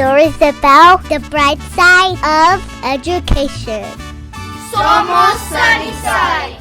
stories about the bright side of education. Somos Sunnyside!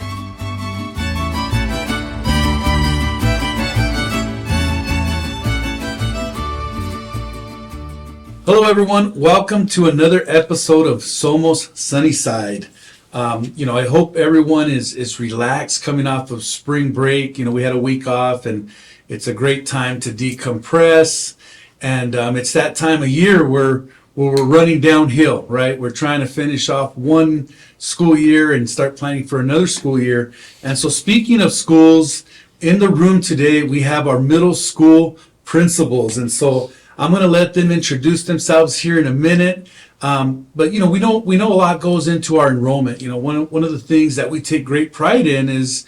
Hello everyone, welcome to another episode of Somos Sunnyside. I hope everyone is relaxed coming off of spring break. We had a week off and it's a great time to decompress. And it's that time of year where we're running downhill, right? We're trying to finish off one school year and start planning for another school year. And so speaking of schools, in the room today, we have our middle school principals. And so I'm going to let them introduce themselves here in a minute. But we know a lot goes into our enrollment. One of the things that we take great pride in is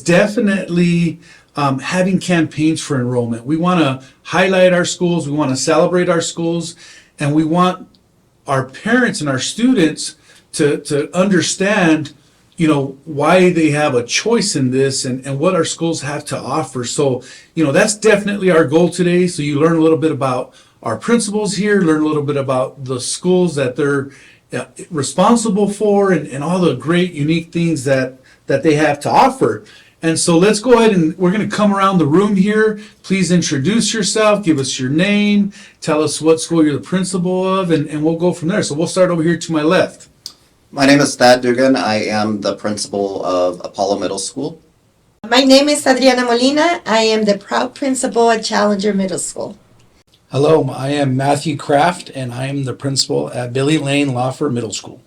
definitely having campaigns for enrollment. We want to highlight our schools, we want to celebrate our schools, and we want our parents and our students to understand why they have a choice in this and what our schools have to offer. So, that's definitely our goal today. So you learn a little bit about our principals here, learn a little bit about the schools that they're responsible for and all the great unique things that they have to offer. And so let's go ahead and we're going to come around the room here. Please introduce yourself, give us your name, tell us what school you're the principal of, and we'll go from there. So we'll start over here to my left. My name is Thad Dugan. I am the principal of Apollo Middle School. My name is Adriana Molina. I am the proud principal at Challenger Middle School. Hello, I am Matthew Kraft, and I am the principal at Billy Lane Lauffer Middle School.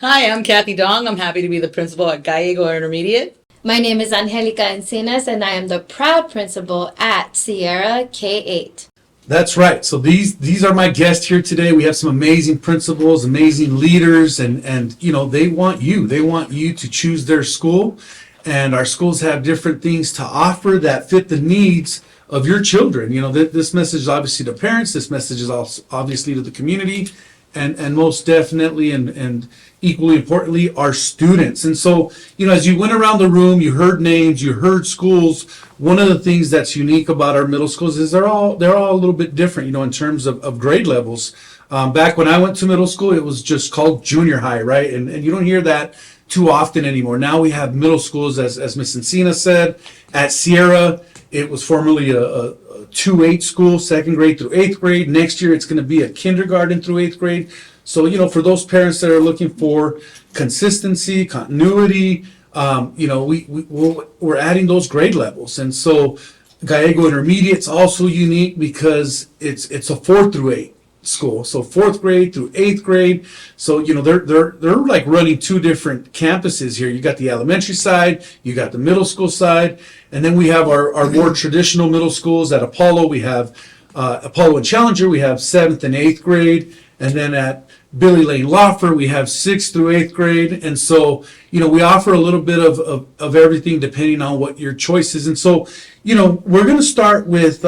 Hi, I'm Kathy Dong. I'm happy to be the principal at Gallego Intermediate. My name is Angelica Encinas, and I am the proud principal at Sierra K-8. That's right. So these are my guests here today. We have some amazing principals, amazing leaders, and they want you. They want you to choose their school, and our schools have different things to offer that fit the needs of your children. This message is obviously to parents. This message is also obviously to the community, and most definitely and equally importantly, our students. And so, as you went around the room, you heard names, you heard schools. One of the things that's unique about our middle schools is they're all a little bit different, in terms of grade levels. Back when I went to middle school, it was just called junior high, right? And you don't hear that too often anymore. Now we have middle schools, as Miss Encinas said. At Sierra, it was formerly a 2-8 school, second grade through 8th grade. Next year, it's going to be a kindergarten through 8th grade. So, for those parents that are looking for consistency, continuity, we're adding those grade levels. And so Gallego Intermediate's also unique because it's a 4 through 8 school. So 4th grade through 8th grade. So, they're like running two different campuses here. You got the elementary side, you got the middle school side, and then we have our more traditional middle schools. At Apollo, we have Apollo and Challenger, we have 7th and 8th grade. And then at Billy Lane Lauffer, we have 6th through 8th grade. And so, we offer a little bit of everything depending on what your choice is. And so, we're going to start with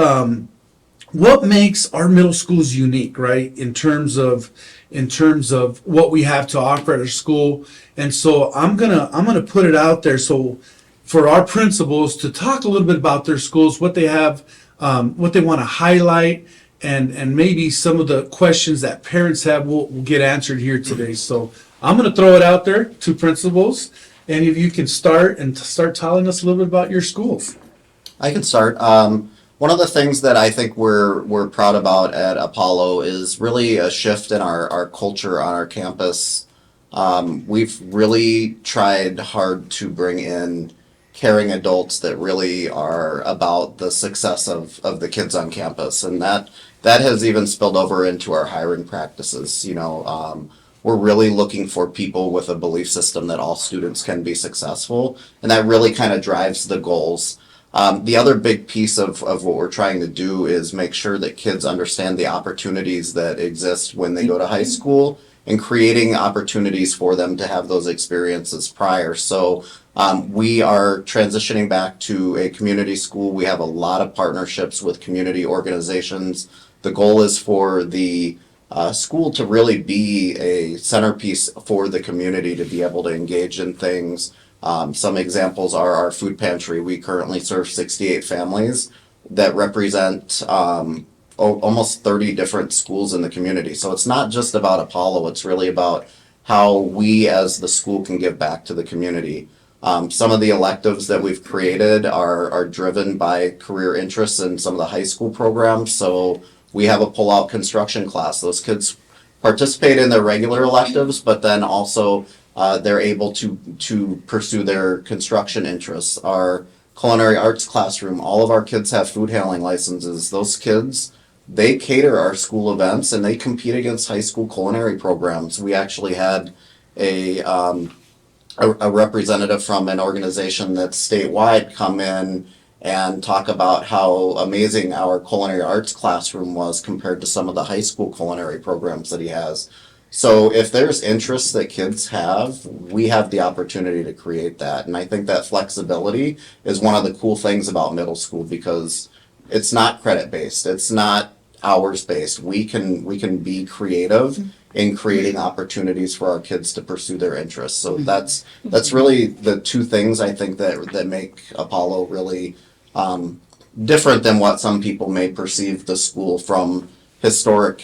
what makes our middle schools unique, right? In terms of what we have to offer at our school. And so I'm gonna put it out there. So for our principals to talk a little bit about their schools, what they have, what they want to highlight, and maybe some of the questions that parents have will get answered here today. So I'm going to throw it out there to principals. Any of you can start telling us a little bit about your schools. I can start. One of the things that I think we're proud about at Apollo is really a shift in our culture on our campus. We've really tried hard to bring in caring adults that really are about the success of the kids on campus, and that has even spilled over into our hiring practices. We're really looking for people with a belief system that all students can be successful, and that really kind of drives the goals. The other big piece of what we're trying to do is make sure that kids understand the opportunities that exist when they go to high school and creating opportunities for them to have those experiences prior. So we are transitioning back to a community school. We have a lot of partnerships with community organizations. The goal is for the school to really be a centerpiece for the community to be able to engage in things. Some examples are our food pantry. We currently serve 68 families that represent almost 30 different schools in the community. So it's not just about Apollo, it's really about how we as the school can give back to the community. Some of the electives that we've created are driven by career interests in some of the high school programs. So we have a pull-out construction class. Those kids participate in their regular electives, but then also they're able to pursue their construction interests. Our culinary arts classroom, all of our kids have food handling licenses. Those kids, they cater our school events and they compete against high school culinary programs. We actually had a representative from an organization that's statewide come in and talk about how amazing our culinary arts classroom was compared to some of the high school culinary programs that he has. So if there's interests that kids have, we have the opportunity to create that. And I think that flexibility is one of the cool things about middle school, because it's not credit based. It's not hours based. We can be creative in creating opportunities for our kids to pursue their interests. So that's really the two things I think that make Apollo really different than what some people may perceive the school from historic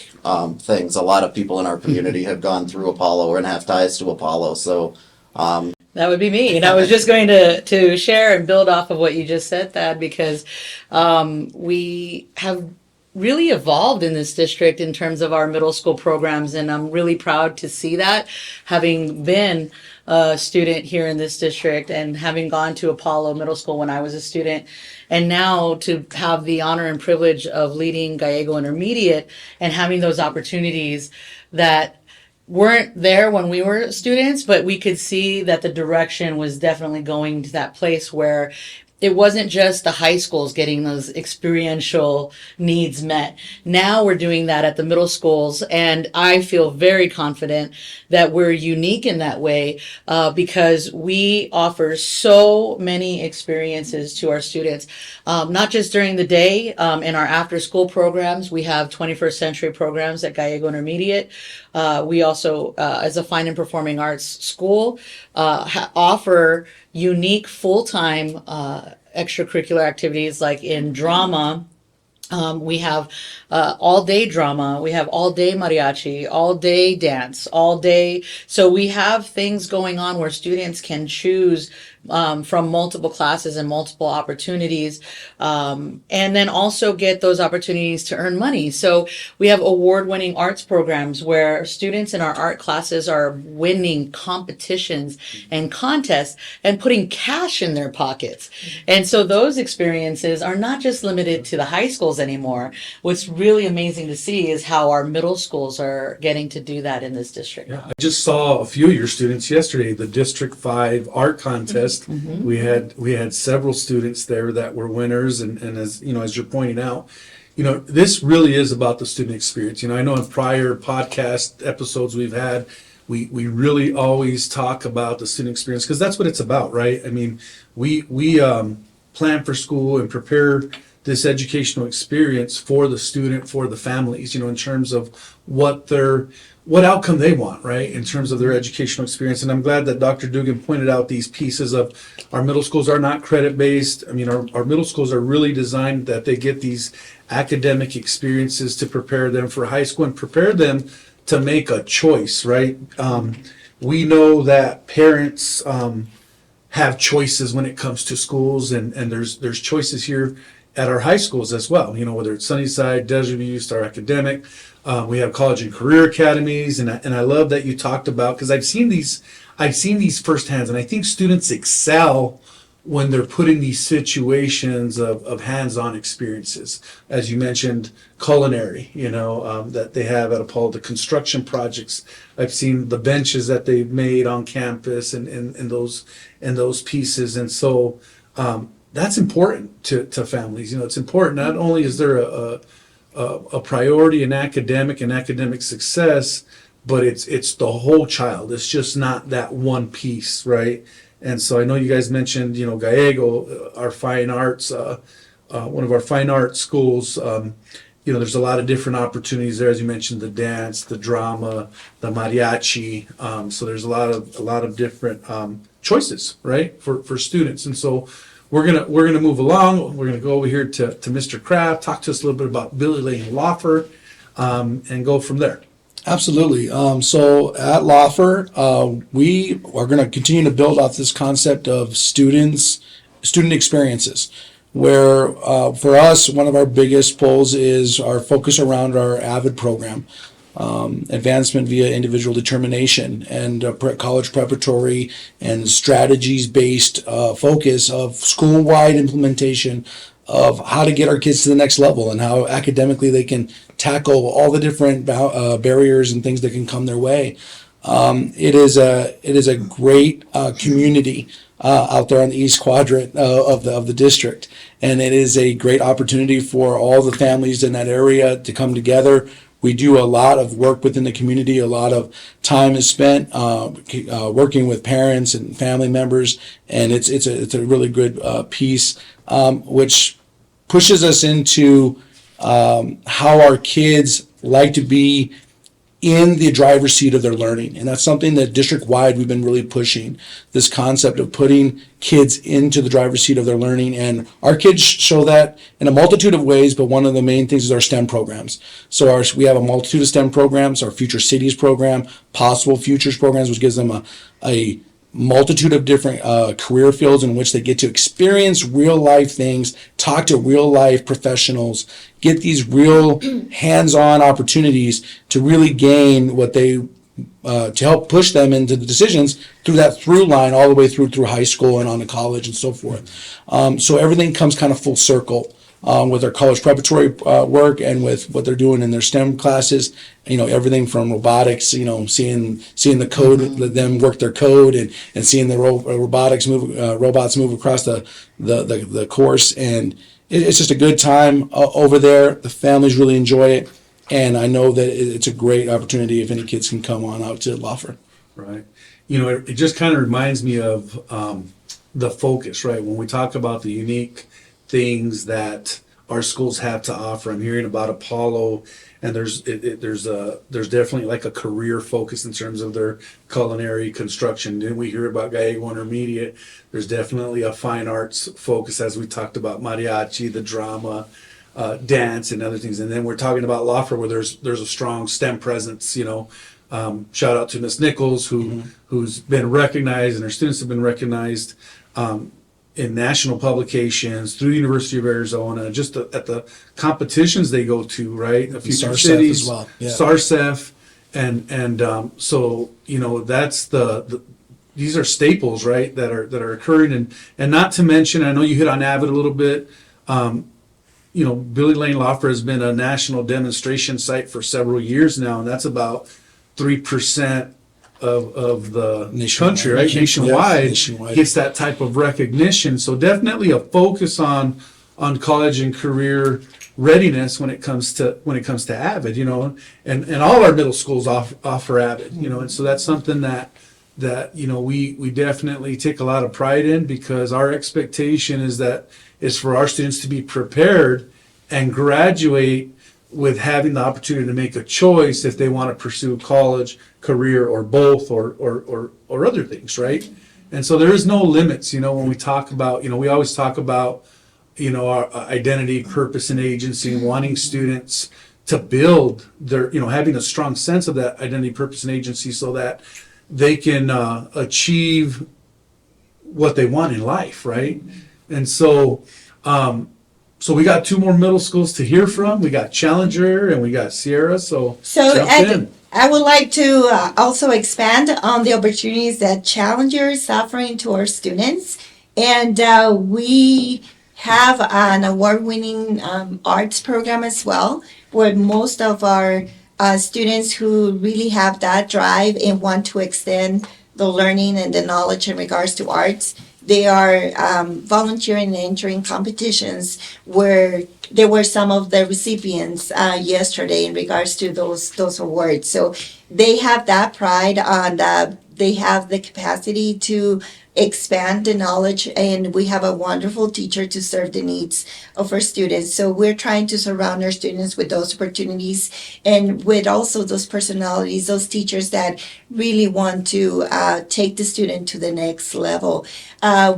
things. A lot of people in our community have gone through Apollo and have ties to Apollo. So that would be me. And I was just going to share and build off of what you just said, Thad, because we have really evolved in this district in terms of our middle school programs. And I'm really proud to see that, having been a student here in this district and having gone to Apollo Middle School when I was a student. And now to have the honor and privilege of leading Gallego Intermediate and having those opportunities that weren't there when we were students, but we could see that the direction was definitely going to that place where it wasn't just the high schools getting those experiential needs met. Now we're doing that at the middle schools, and I feel very confident that we're unique in that way because we offer so many experiences to our students, not just during the day. In our after-school programs, we have 21st century programs at Gallego Intermediate. We also, as a fine and performing arts school, offer unique full-time extracurricular activities like in drama. We have all day drama, we have all day mariachi, all day dance, all day. So we have things going on where students can choose from multiple classes and multiple opportunities, and then also get those opportunities to earn money. So we have award-winning arts programs where students in our art classes are winning competitions and contests and putting cash in their pockets. And so those experiences are not just limited to the high schools anymore. What's really amazing to see is how our middle schools are getting to do that in this district. Yeah, I just saw a few of your students yesterday, the District 5 art contest. Mm-hmm. We had several students there that were winners, and as you know, as you're pointing out, you know, this really is about the student experience. You know, I know in prior podcast episodes we've had, we really always talk about the student experience because that's what it's about, right? I mean, we plan for school and prepare this educational experience for the student, for the families, you know, in terms of what outcome they want, right, in terms of their educational experience. And I'm glad that Dr. Dugan pointed out these pieces of our middle schools are not credit-based. I mean, our middle schools are really designed that they get these academic experiences to prepare them for high school and prepare them to make a choice, right? We know that parents have choices when it comes to schools, and there's choices here at our high schools as well, you know, whether it's Sunnyside, Desert View, Star Academic. We have college and career academies, and I love that you talked about, because I've seen these firsthand, and I think students excel when they're put in these situations of hands-on experiences. As you mentioned, culinary, you know, that they have at Apollo, the construction projects. I've seen the benches that they've made on campus and those pieces, and so that's important to families. You know, it's important. Not only is there a priority in academic success, but it's the whole child. It's just not that one piece, right? And so I know you guys mentioned, you know, Gallego, our fine arts, one of our fine art schools. You know, there's a lot of different opportunities there, as you mentioned, the dance, the drama, the mariachi. So there's a lot of different choices, right, for students. And so we're gonna move along. We're gonna go over here to Mr. Kraft, talk to us a little bit about Billy Lane Lauffer, and go from there. Absolutely. So at Lauffer, we are going to continue to build off this concept of student experiences, where for us, one of our biggest pulls is our focus around our AVID program, advancement via individual determination, and college preparatory and strategies-based focus of school-wide implementation of how to get our kids to the next level and how academically they can tackle all the different barriers and things that can come their way. It is a great community out there on the East Quadrant of the district, and it is a great opportunity for all the families in that area to come together. We do a lot of work within the community. A lot of time is spent working with parents and family members, and it's a really good piece, which pushes us into how our kids like to be in the driver's seat of their learning. And that's something that district-wide we've been really pushing, this concept of putting kids into the driver's seat of their learning. And our kids show that in a multitude of ways, but one of the main things is our STEM programs. So we have a multitude of STEM programs, our Future Cities program, Possible Futures programs, which gives them a multitude of different career fields in which they get to experience real life things, talk to real life professionals, get these real hands-on opportunities to really gain what they to help push them into the decisions through that through line all the way through high school and on to college and so forth. So everything comes kind of full circle with our college preparatory work and with what they're doing in their STEM classes. Everything from robotics, seeing the code, them work their code, and seeing the robots move across the course. And it's just a good time over there. The families really enjoy it. And I know that it's a great opportunity if any kids can come on out to Lauffer. Right. It just kind of reminds me of the focus, right? When we talk about the unique things that our schools have to offer. I'm hearing about Apollo, and there's definitely like a career focus in terms of their culinary construction. Then we hear about Gallego Intermediate. There's definitely a fine arts focus, as we talked about mariachi, the drama, dance, and other things. And then we're talking about Lauffer, where there's a strong STEM presence. Shout out to Miss Nichols, who's been recognized, and her students have been recognized in national publications through the University of Arizona, just at the competitions they go to, right? A few cities as well. Yeah. SARCEF, and so that's these are staples, right? That are occurring, and not to mention, I know you hit on AVID a little bit. Billy Lane Lauffer has been a national demonstration site for several years now, and that's about 3% of the country, right? Nationwide gets that type of recognition. So definitely a focus on college and career readiness when it comes to AVID, and all our middle schools offer AVID, and so that's something that we definitely take a lot of pride in, because our expectation is for our students to be prepared and graduate with having the opportunity to make a choice if they want to pursue college, career, or both, or other things, right? And so there is no limits, when we talk about, we always talk about, our identity, purpose, and agency, and wanting students to build their, having a strong sense of that identity, purpose, and agency so that they can achieve what they want in life, right? And so, so we got two more middle schools to hear from. We got Challenger and we got Sierra. So jump in. I would like to also expand on the opportunities that Challenger is offering to our students. And we have an award-winning arts program as well, where most of our students who really have that drive and want to extend the learning and the knowledge in regards to arts, they are volunteering and entering competitions where there were some of the recipients yesterday in regards to those awards. So they have that pride on they have the capacity to expand the knowledge, and we have a wonderful teacher to serve the needs of our students. So we're trying to surround our students with those opportunities and with also those personalities, those teachers that really want to take the student to the next level.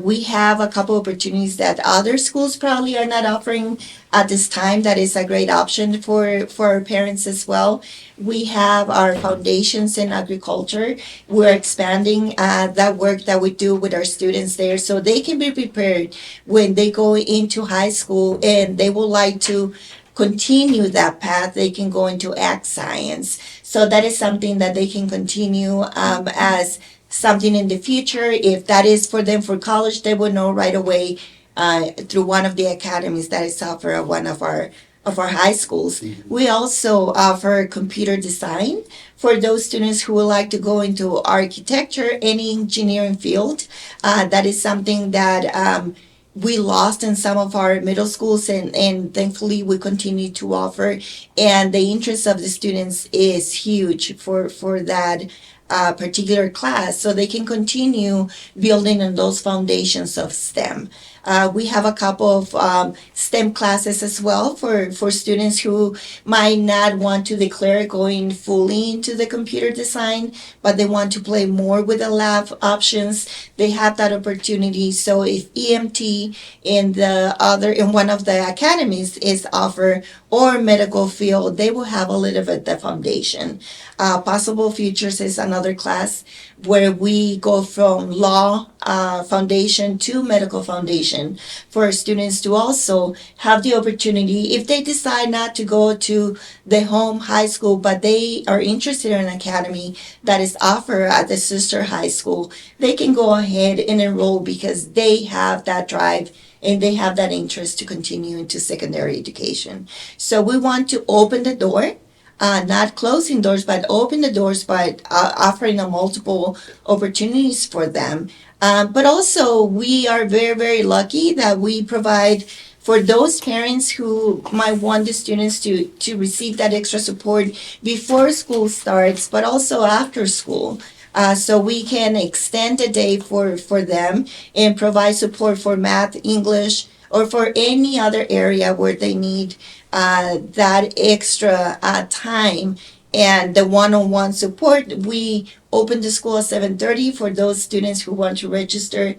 We have a couple opportunities that other schools probably are not offering at this time. That is a great option for our parents as well. We have our foundations in agriculture. We're expanding that work that we do with our students there so they can be prepared when they go into high school and they would like to continue that path. They can go into ag science. So that is something that they can continue as something in the future. If that is for them for college, they will know right away through one of the academies that is offered at one of our high schools. We also offer computer design for those students who would like to go into architecture, any engineering field. That is something that we lost in some of our middle schools, and thankfully we continue to offer. And the interest of the students is huge for that particular class, so they can continue building on those foundations of STEM. We have a couple of STEM classes as well for students who might not want to declare going fully into the computer design, but they want to play more with the lab options. They have that opportunity. So if EMT in one of the academies is offered, or medical field, they will have a little bit the foundation. Possible Futures is another class where we go from law foundation to medical foundation for students to also have the opportunity, if they decide not to go to the home high school, but they are interested in an academy that is offered at the sister high school, they can go ahead and enroll because they have that drive and they have that interest to continue into secondary education. So we want to open the door, not closing doors, but open the doors by offering a multiple opportunities for them. But also, we are very, very lucky that we provide for those parents who might want the students to receive that extra support before school starts, but also after school. So we can extend the day for them and provide support for math, English, or for any other area where they need that extra time and the one-on-one support. We open the school at 7:30 for those students who want to register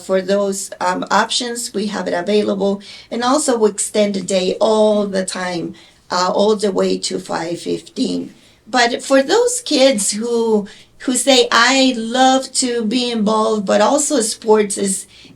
for those options. We have it available, and also we extend the day all the time, all the way to 5:15. But for those kids who say, I love to be involved, but also sports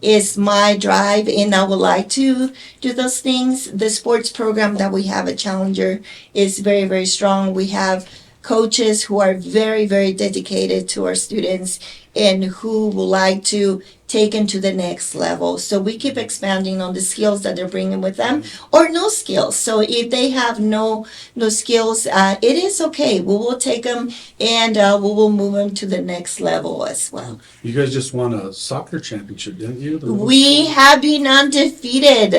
is my drive and I would like to do those things, the sports program that we have at Challenger is very, very strong. We have coaches who are very, very dedicated to our students and who would like to take them to the next level. So we keep expanding on the skills that they're bringing with them, or no skills. So if they have no skills, it is okay. We will take them and we will move them to the next level as well. You guys just won a soccer championship, didn't you? We have been undefeated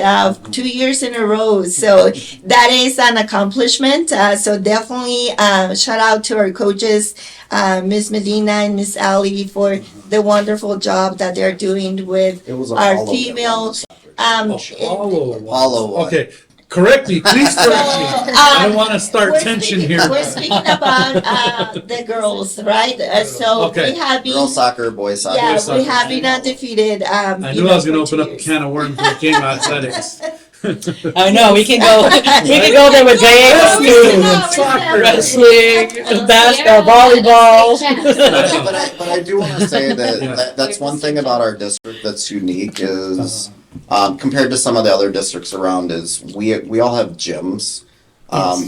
2 years in a row. So that is an accomplishment. So definitely shout out to our coaches, Ms. Medina and Ms. Ali, for the wonderful job that they're doing with our female. Apollo. Okay, correct me, please correct me. I don't want to start tension here. We're speaking about the girls, right? So Okay. we have been. Girls soccer, boys soccer. Yeah, Boys soccer. we have been undefeated. I knew I was going to open up a can of worms when it came to athletics. I know we can go there with Gallego students, soccer, wrestling, basketball, volleyball. But I do want to say that's one thing about our district that's unique is compared to some of the other districts around is we all have gyms.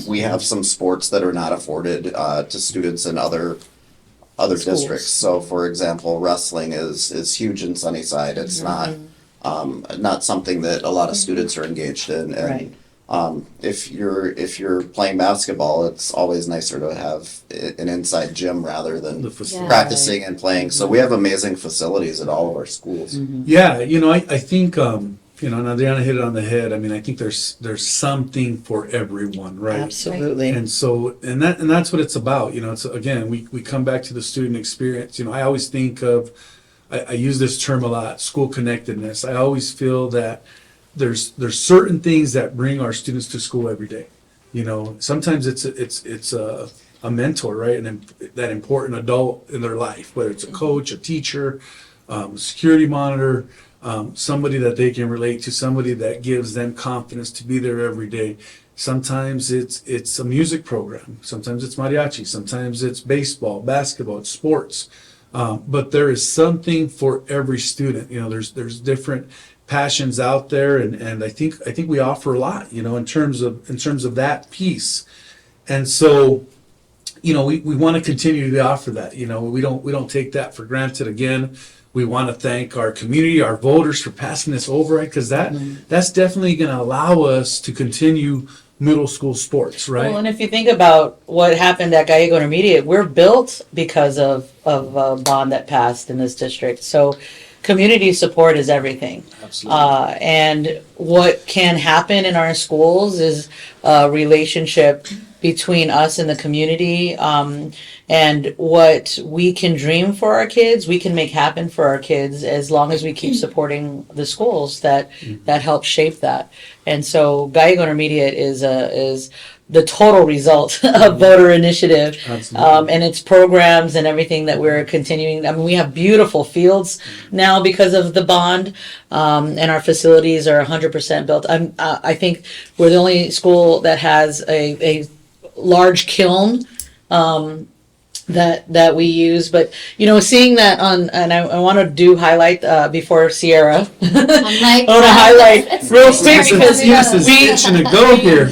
We have some sports that are not afforded to students in other districts. So for example, wrestling is huge in Sunnyside. It's not something that a lot of students are engaged in. And if you're playing basketball, it's always nicer to have an inside gym rather than practicing and playing. So we have amazing facilities at all of our schools. Yeah, I think, and Adriana hit it on the head. I mean, I think there's something for everyone, right? Absolutely. And so, and that's what it's about. It's, again, we come back to the student experience. I always think of I use this term a lot, school connectedness. I always feel that there's certain things that bring our students to school every day. Sometimes it's a mentor, right? And that important adult in their life, whether it's a coach, a teacher, security monitor, somebody that they can relate to, somebody that gives them confidence to be there every day. Sometimes it's a music program. Sometimes it's mariachi. Sometimes it's baseball, basketball, it's sports. But there is something for every student. There's different passions out there, and I think we offer a lot. In terms of that piece, and so we want to continue to offer that. We don't take that for granted. Again, we want to thank our community, our voters for passing this override, because that's definitely going to allow us to continue middle school sports, right? Well, and if you think about what happened at Gallego Intermediate, we're built because of a bond that passed in this district. So community support is everything. Absolutely. And what can happen in our schools is a relationship between us and the community, and what we can dream for our kids, we can make happen for our kids as long as we keep supporting the schools that help shape that. And so Gallego Intermediate is the total result of voter initiative, and its programs and everything that we're continuing. I mean, we have beautiful fields now because of the bond, and our facilities are 100% built. I think we're the only school that has a large kiln that we use, but seeing that and I want to highlight before Sierra. I want to highlight real quick because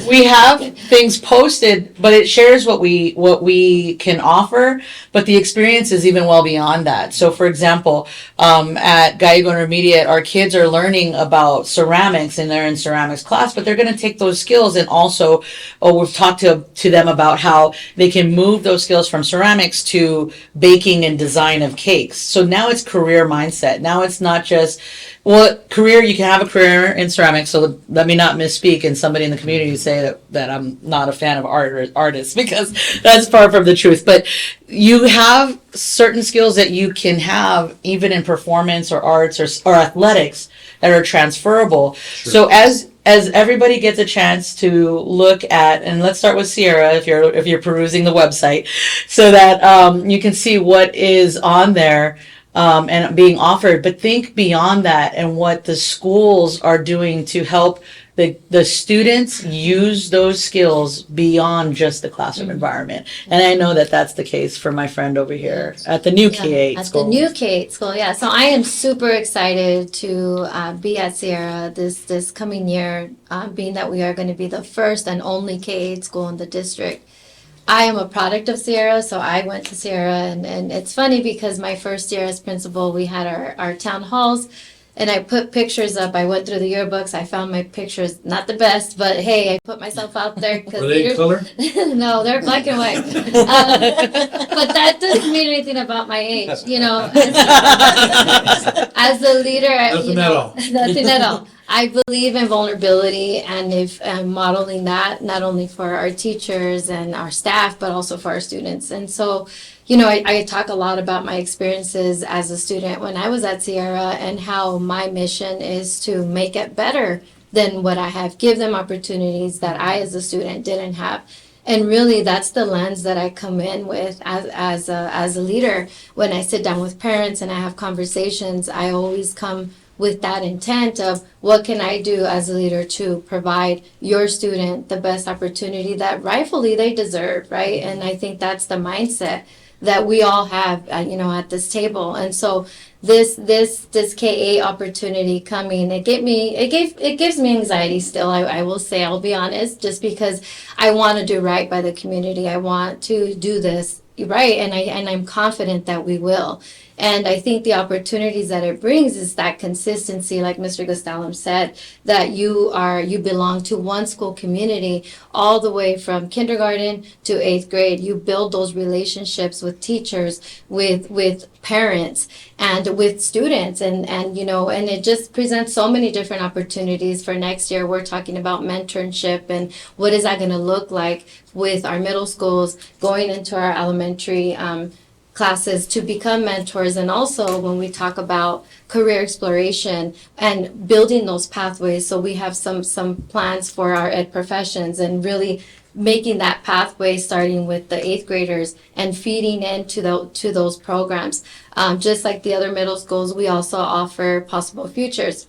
we have things posted, but it shares what we can offer, but the experience is even well beyond that. So, for example, at Gallego Intermediate, our kids are learning about ceramics, and they're in ceramics class, but they're going to take those skills and also, we've talked to them about how they can move those skills from ceramics to baking and design of cakes. So now it's career mindset. Now it's not just, career, you can have a career in ceramics, so let me not misspeak and somebody in the community say that I'm not a fan of artists, because that's far from the truth. But you have certain skills that you can have even in performance or arts or athletics that are transferable. Sure. So as everybody gets a chance to look at, and let's start with Sierra if you're perusing the website, so that you can see what is on there and being offered. But think beyond that and what the schools are doing to help the students use those skills beyond just the classroom environment. And I know that that's the case for my friend over here at the new K-8 school. At the new K-8 school, yeah. So I am super excited to be at Sierra this coming year, being that we are going to be the first and only K-8 school in the district. I am a product of Sierra, so I went to Sierra, and it's funny because my first year as principal, we had our town halls, and I put pictures up. I went through the yearbooks. I found my pictures not the best, but hey, I put myself out there. Were they in color? No, they're black and white. But that doesn't mean anything about my age, As a leader, Nothing at all. Nothing at all. I believe in vulnerability, and if modeling that not only for our teachers and our staff, but also for our students. And so, I talk a lot about my experiences as a student when I was at Sierra, and how my mission is to make it better than what I have. Give them opportunities that I as a student didn't have. And really, that's the lens that I come in with as a leader. When I sit down with parents and I have conversations, I always come with that intent of what can I do as a leader to provide your student the best opportunity that rightfully they deserve, right? And I think that's the mindset that we all have, at this table. And so this K-8 opportunity coming, it gives me anxiety still. I will say, I'll be honest, just because I want to do right by the community. I want to do this right, and I'm confident that we will. And I think the opportunities that it brings is that consistency, like Mr. Gustalum said, that you belong to one school community all the way from kindergarten to 8th grade. You build those relationships with teachers, with parents, and with students, and it just presents so many different opportunities for next year. We're talking about mentorship and what is that going to look like with our middle schools going into our elementary classes to become mentors. And also when we talk about career exploration and building those pathways. So we have some plans for our ed professions and really making that pathway starting with the 8th graders and feeding into to those programs. Just like the other middle schools, we also offer possible futures.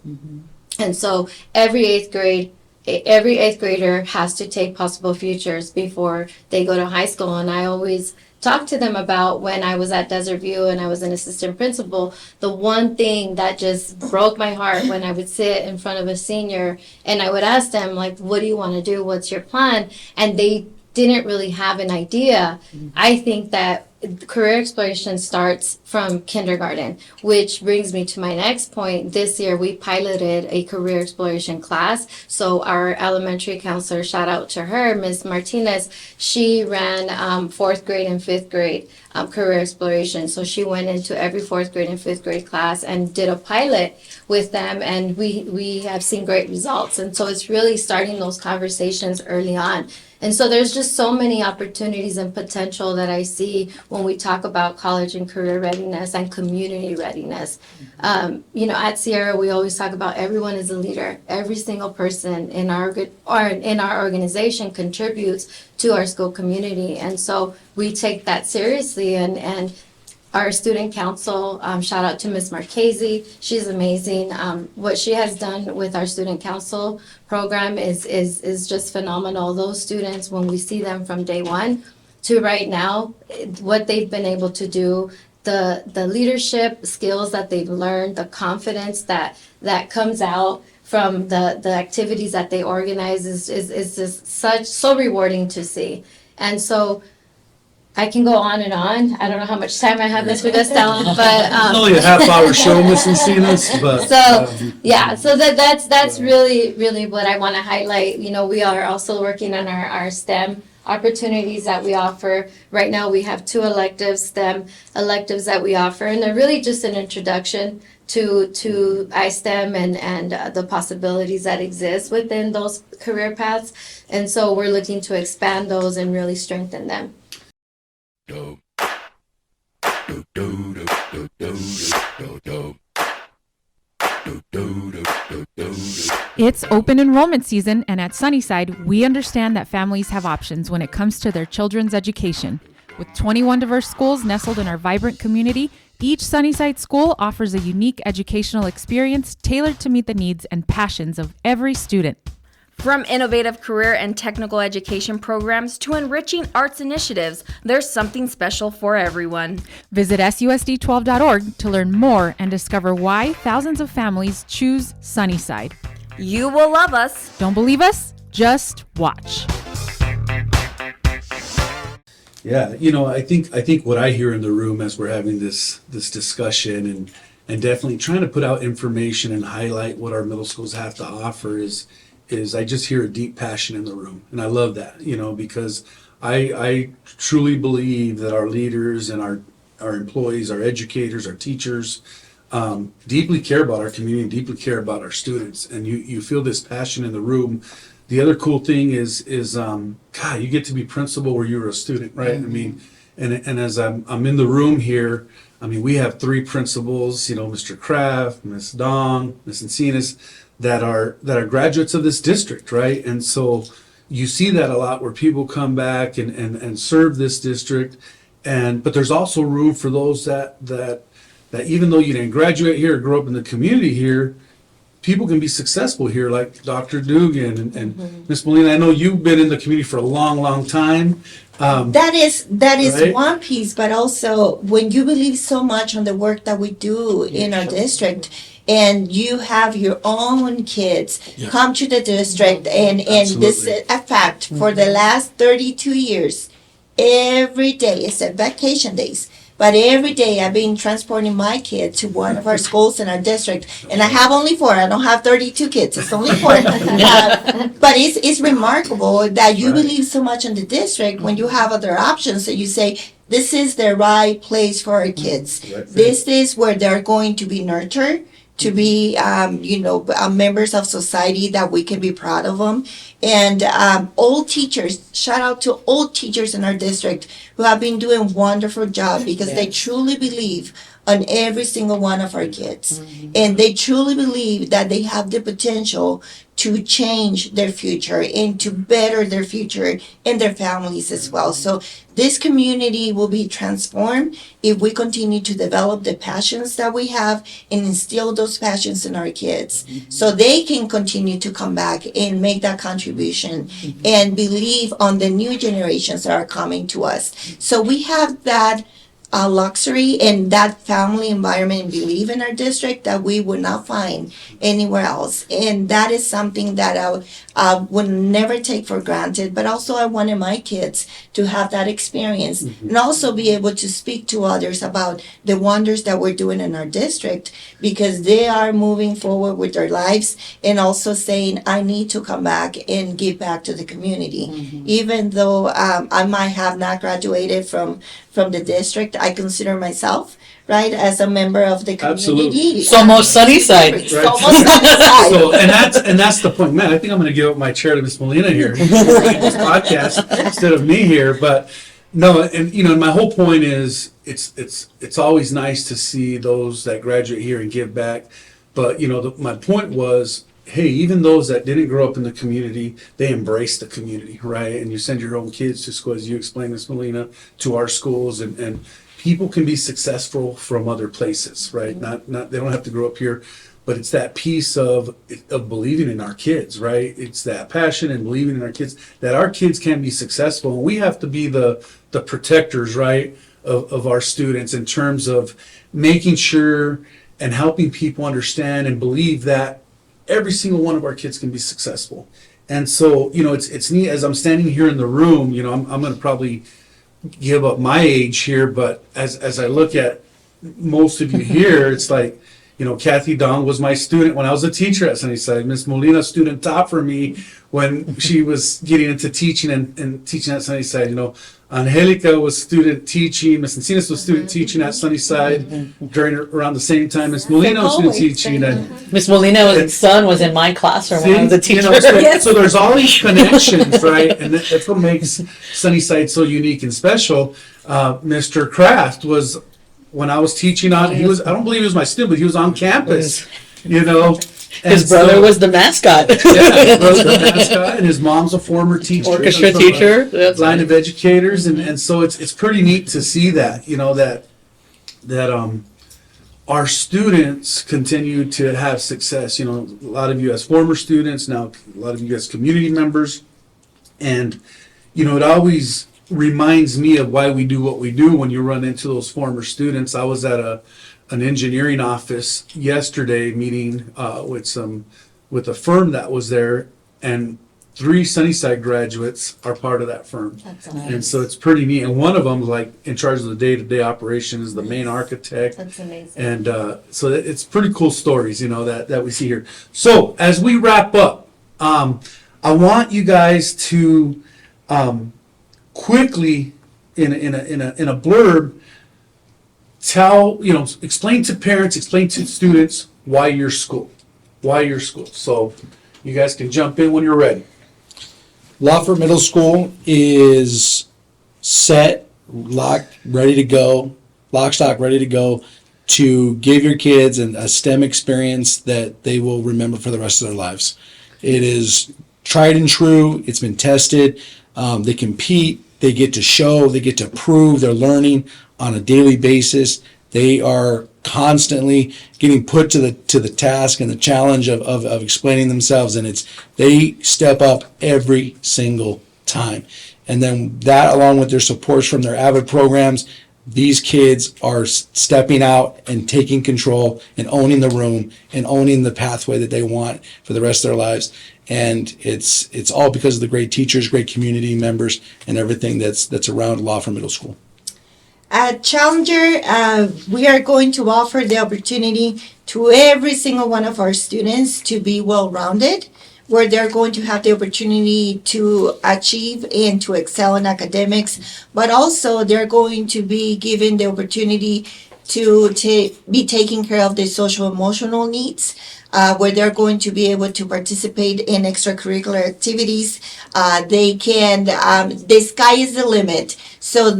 And so every eighth grader has to take possible futures before they go to high school. And I always talk to them about when I was at Desert View and I was an assistant principal, the one thing that just broke my heart when I would sit in front of a senior and I would ask them, like, what do you want to do? What's your plan? And they didn't really have an idea. I think that career exploration starts from kindergarten, which brings me to my next point. This year we piloted a career exploration class. So our elementary counselor, shout out to her, Ms. Martinez, she ran 4th grade and 5th grade career exploration. So she went into every 4th grade and 5th grade class and did a pilot with them, and we have seen great results. And so it's really starting those conversations early on. And so there's just so many opportunities and potential that I see when we talk about college and career readiness and community readiness. At Sierra, we always talk about everyone is a leader. Every single person in our organization contributes to our school community. And so we take that seriously, and our student council, shout out to Ms. Marchese. She's amazing. What she has done with our student council program is just phenomenal. Those students, when we see them from day one to right now, what they've been able to do, the leadership skills that they've learned, the confidence that comes out from the activities that they organize is just so rewarding to see. And so I can go on and on. I don't know how much time I have, Mr. Gustella, but It's only a half-hour show, Miss Encinas, but so that's really what I want to highlight. We are also working on our STEM opportunities that we offer. Right now we have 2 STEM electives that we offer, and they're really just an introduction to iSTEM and the possibilities that exist within those career paths. And so we're looking to expand those and really strengthen them. It's open enrollment season, and at Sunnyside, we understand that families have options when it comes to their children's education. With 21 diverse schools nestled in our vibrant community, each Sunnyside school offers a unique educational experience tailored to meet the needs and passions of every student. From innovative career and technical education programs to enriching arts initiatives, there's something special for everyone. Visit susd12.org to learn more and discover why thousands of families choose Sunnyside. You will love us. Don't believe us? Just watch. yeah, I think what I hear in the room as we're having this discussion and definitely trying to put out information and highlight what our middle schools have to offer is I just hear a deep passion in the room. And I love that, because I truly believe that our leaders and our employees, our educators, our teachers, deeply care about our community, deeply care about our students. And you feel this passion in the room. The other cool thing is God, you get to be principal where you were a student, right? Mm-hmm. I mean, and as I'm in the room here, we have 3 principals, Mr. Kraft, Ms. Dong, Ms. Encinas, that are graduates of this district, right? And so you see that a lot where people come back and serve this district, but there's also room for those that even though you didn't graduate here or grow up in the community here, people can be successful here, like Dr. Dugan and Ms. Molina. I know you've been in the community for a long, long time. That is right? one piece, but also when you believe so much on the work that we do in our district, and you have your own kids come to the district, and this is a fact, for the last 32 years, every day, except vacation days, but every day I've been transporting my kid to one of our schools in our district, and I have only 4. I don't have 32 kids. It's only 4. But it's remarkable that you believe so much in the district when you have other options that you say, this is the right place for our kids. This is where they're going to be nurtured. to be, members of society that we can be proud of them. And all teachers, shout out to all teachers in our district who have been doing a wonderful job because they truly believe on every single one of our kids. And they truly believe that they have the potential to change their future and to better their future and their families as well. So this community will be transformed if we continue to develop the passions that we have and instill those passions in our kids so they can continue to come back and make that contribution and believe on the new generations that are coming to us. So we have that luxury and that family environment and belief in our district that we would not find anywhere else. And that is something that I would never take for granted, but also I wanted my kids to have that experience and also be able to speak to others about the wonders that we're doing in our district because they are moving forward with their lives and also saying, I need to come back and give back to the community. Even though I might have not graduated from the district, I consider myself, right, as a member of the community. Absolutely. Somos Sunnyside. Right. Somos Sunnyside. So, and that's the point, man. I think I'm going to give up my chair to Miss Molina here in this podcast instead of me here. But no, and my whole point is it's always nice to see those that graduate here and give back. But my point was, hey, even those that didn't grow up in the community, they embrace the community, right? And you send your own kids to school, as you explained, Miss Molina, to our schools, and people can be successful from other places, right? Not they don't have to grow up here, but it's that piece of believing in our kids, right? It's that passion and believing in our kids that our kids can be successful, and we have to be the protectors, right, of our students in terms of making sure and helping people understand and believe that every single one of our kids can be successful. And so, it's neat as I'm standing here in the room, I'm going to probably give up my age here, but as I look at most of you here, it's like, Kathy Dong was my student when I was a teacher at Sunnyside. Miss Molina, student top for me when she was getting into teaching and teaching at Sunnyside. Angelica was student teaching. Miss Encinas was student teaching at Sunnyside around the same time. Miss Molina was student teaching. And Miss Molina's son was in my classroom when I was a teacher. So there's all these connections, right? And that's what makes Sunnyside so unique and special. Mr. Kraft was, when I was teaching I don't believe he was my student, but he was on campus, His brother was the mascot. His brother's the mascot, and his mom's a former teacher. Orchestra teacher. That's line of educators, and so it's pretty neat to see that, that our students continue to have success. A lot of you as former students, now a lot of you as community members, and it always reminds me of why we do what we do when you run into those former students. I was at an engineering office yesterday meeting with a firm that was there, and 3 Sunnyside graduates are part of that firm. That's nice. And so it's pretty neat. And one of them, like in charge of the day-to-day operation, is the main architect. That's amazing. And so it's pretty cool stories, that we see here. So as we wrap up, I want you guys to quickly, in a blurb, explain to parents, explain to students why your school. So you guys can jump in when you're ready. Lauffer Middle School is set, locked, ready to go, lock, stock, ready to go to give your kids a STEM experience that they will remember for the rest of their lives. It is tried and true. It's been tested. They compete. They get to show. They get to prove. They're learning on a daily basis. They are constantly getting put to the task and the challenge of explaining themselves, and they step up every single time. And then that, along with their supports from their AVID programs, these kids are stepping out and taking control and owning the room and owning the pathway that they want for the rest of their lives. And it's all because of the great teachers, great community members, and everything that's around Lauffer Middle School. At Challenger, we are going to offer the opportunity to every single one of our students to be well-rounded, where they're going to have the opportunity to achieve and to excel in academics, but also they're going to be given the opportunity to be taking care of their social emotional needs, where they're going to be able to participate in extracurricular activities. They can, the sky is the limit. So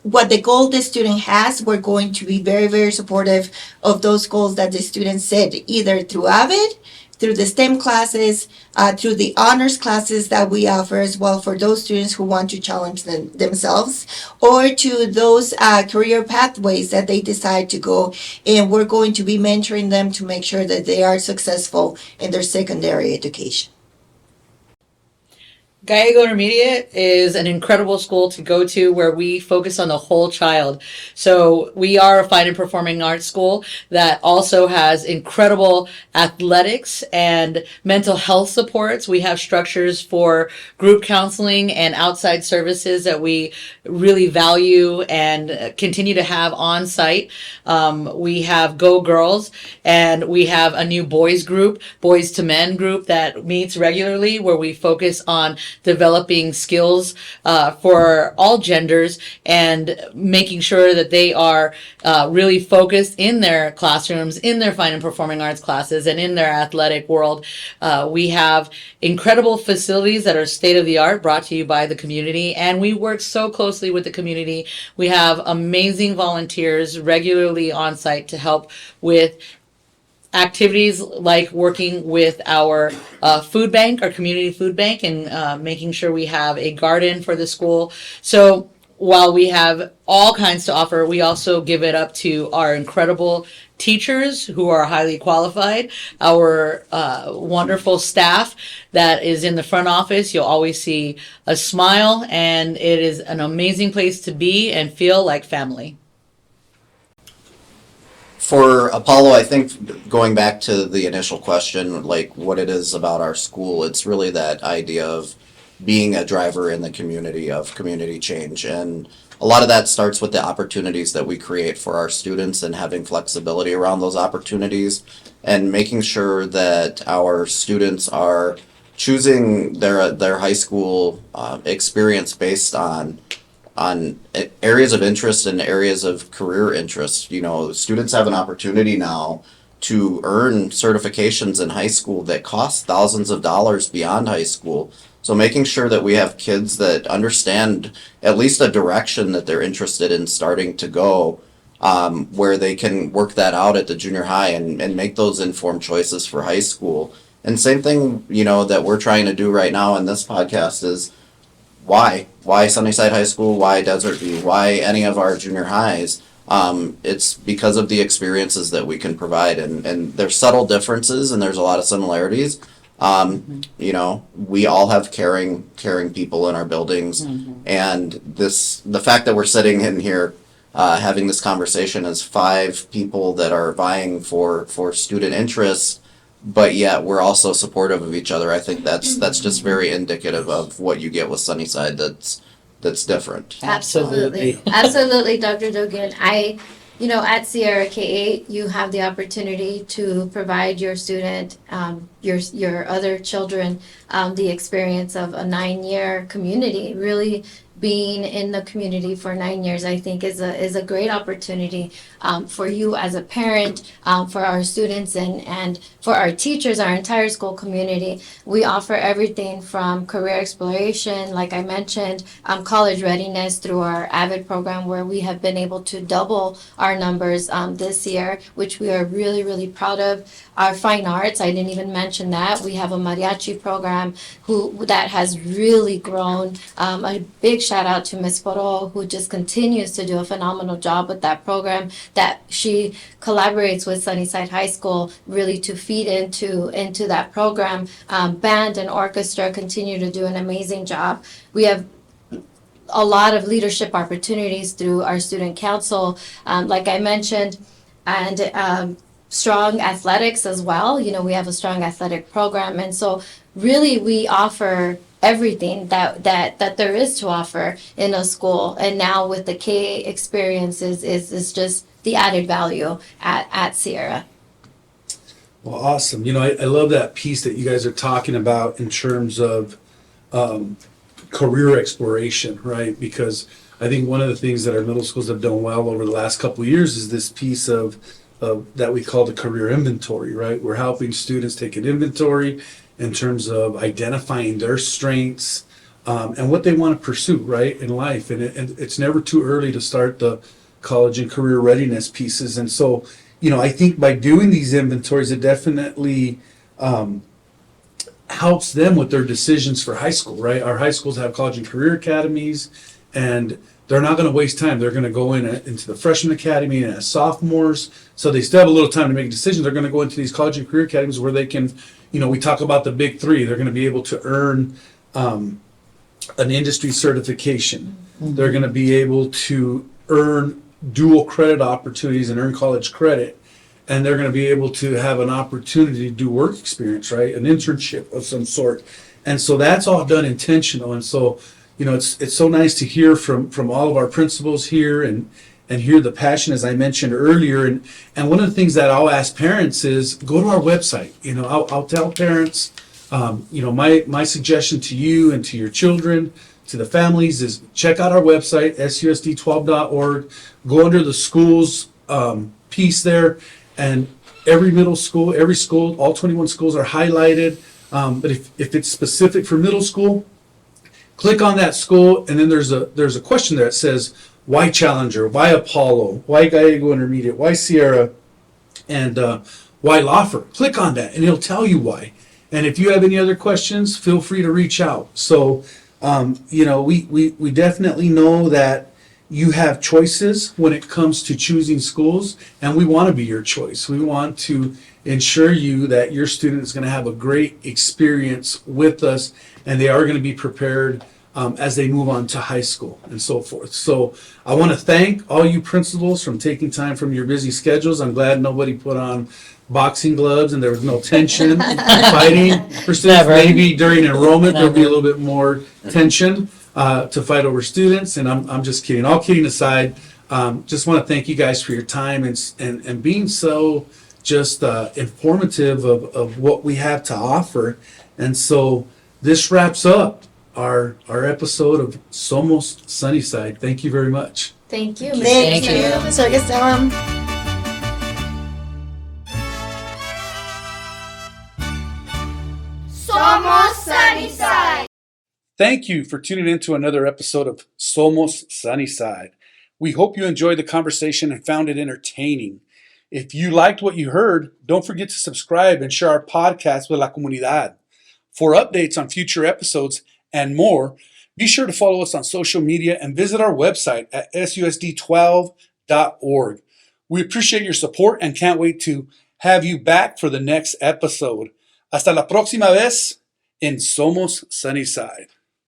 what the goal the student has, we're going to be very, very supportive of those goals that the student set, either through AVID, through the STEM classes, through the honors classes that we offer as well for those students who want to challenge themselves, or to those career pathways that they decide to go. And we're going to be mentoring them to make sure that they are successful in their secondary education. Gallego Intermediate is an incredible school to go to where we focus on the whole child. So we are a fine and performing arts school that also has incredible athletics and mental health supports. We have structures for group counseling and outside services that we really value and continue to have on site. We have Go Girls, and we have a new boys group, Boys to Men group, that meets regularly where we focus on developing skills for all genders and making sure that they are really focused in their classrooms, in their fine and performing arts classes, and in their athletic world. We have incredible facilities that are state of the art, brought to you by the community, and we work so closely with the community. We have amazing volunteers regularly on site to help with activities like working with our food bank, our community food bank, and making sure we have a garden for the school. So while we have all kinds to offer, we also give it up to our incredible teachers who are highly qualified, our wonderful staff that is in the front office. You'll always see a smile, and it is an amazing place to be and feel like family. For Apollo, I think going back to the initial question, like what it is about our school, it's really that idea of being a driver in the community, of community change. And a lot of that starts with the opportunities that we create for our students and having flexibility around those opportunities and making sure that our students are choosing their high school experience based on areas of interest and areas of career interest. You know, students have an opportunity now to earn certifications in high school that cost thousands of dollars beyond high school. So making sure that we have kids that understand at least a direction that they're interested in starting to go, where they can work that out at the junior high and make those informed choices for high school. And same thing, you know, that we're trying to do right now in this podcast is why Sunnyside High School, why Desert View, why any of our junior highs. It's because of the experiences that we can provide, and there's subtle differences and there's a lot of similarities. You know, we all have caring people in our buildings, and the fact that we're sitting in here having this conversation as 5 people that are vying for student interests, but yet we're also supportive of each other. I think that's just very indicative of what you get with Sunnyside that's different. Absolutely. Absolutely, Dr. Dugan. At Sierra K-8, you have the opportunity to provide your student, your other children, the experience of a 9-year community. Really being in the community for 9 years, I think, is a great opportunity for you as a parent, for our students, and for our teachers, our entire school community. We offer everything from career exploration, like I mentioned, college readiness through our AVID program, where we have been able to double our numbers this year, which we are really, really proud of. Our fine arts, I didn't even mention that. We have a mariachi program that has really grown. A big shout out to Ms. Poro, who just continues to do a phenomenal job with that program, that she collaborates with Sunnyside High School really to feed into that program. Band and orchestra continue to do an amazing job. We have a lot of leadership opportunities through our student council, like I mentioned, and strong athletics as well. You know, we have a strong athletic program, and so really we offer everything that there is to offer in a school. And now with the K experiences is just the added value at Sierra. Well, awesome. You know, I love that piece that you guys are talking about in terms of career exploration, right? Because I think one of the things that our middle schools have done well over the last couple of years is this piece of that we call the career inventory, right? We're helping students take an inventory in terms of identifying their strengths and what they want to pursue, right, in life. And it's never too early to start the college and career readiness pieces. And so, I think by doing these inventories, it definitely helps them with their decisions for high school, right? Our high schools have college and career academies, and they're not going to waste time. They're going to go into the freshman academy and as sophomores, so they still have a little time to make decisions. They're going to go into these college and career academies where they can, we talk about the big three. They're going to be able to earn an industry certification. They're going to be able to earn dual credit opportunities and earn college credit. And they're going to be able to have an opportunity to do work experience, right? An internship of some sort. And so that's all done intentional. And so, it's so nice to hear from all of our principals here and hear the passion, as I mentioned earlier. And one of the things that I'll ask parents is go to our website. I'll tell parents, my suggestion to you and to your children, to the families, is check out our website, susd12.org. Go under the schools piece there. And every middle school, every school, all 21 schools are highlighted. But if it's specific for middle school, click on that school, and then there's a question there that says, why Challenger? Why Apollo? Why Gallego Intermediate? Why Sierra? And why Lauffer? Click on that, and it'll tell you why. And if you have any other questions, feel free to reach out. So, we definitely know that you have choices when it comes to choosing schools, and we want to be your choice. We want to ensure you that your student is going to have a great experience with us, and they are going to be prepared as they move on to high school and so forth. So I want to thank all you principals from taking time from your busy schedules. I'm glad nobody put on boxing gloves and there was no tension, fighting for students. Maybe during enrollment there'll be a little bit more tension to fight over students, and I'm just kidding. All kidding aside, just want to thank you guys for your time and being so just informative of what we have to offer. And so this wraps up our episode of Somos Sunnyside. Thank you very much. Thank you. Thank you, Mr. Gastelum. Somos Sunnyside. Thank you for tuning in to another episode of Somos Sunnyside. We hope you enjoyed the conversation and found it entertaining. If you liked what you heard, don't forget to subscribe and share our podcast with la comunidad. For updates on future episodes and more, be sure to follow us on social media and visit our website at susd12.org. We appreciate your support and can't wait to have you back for the next episode. Hasta la próxima vez en Somos Sunnyside.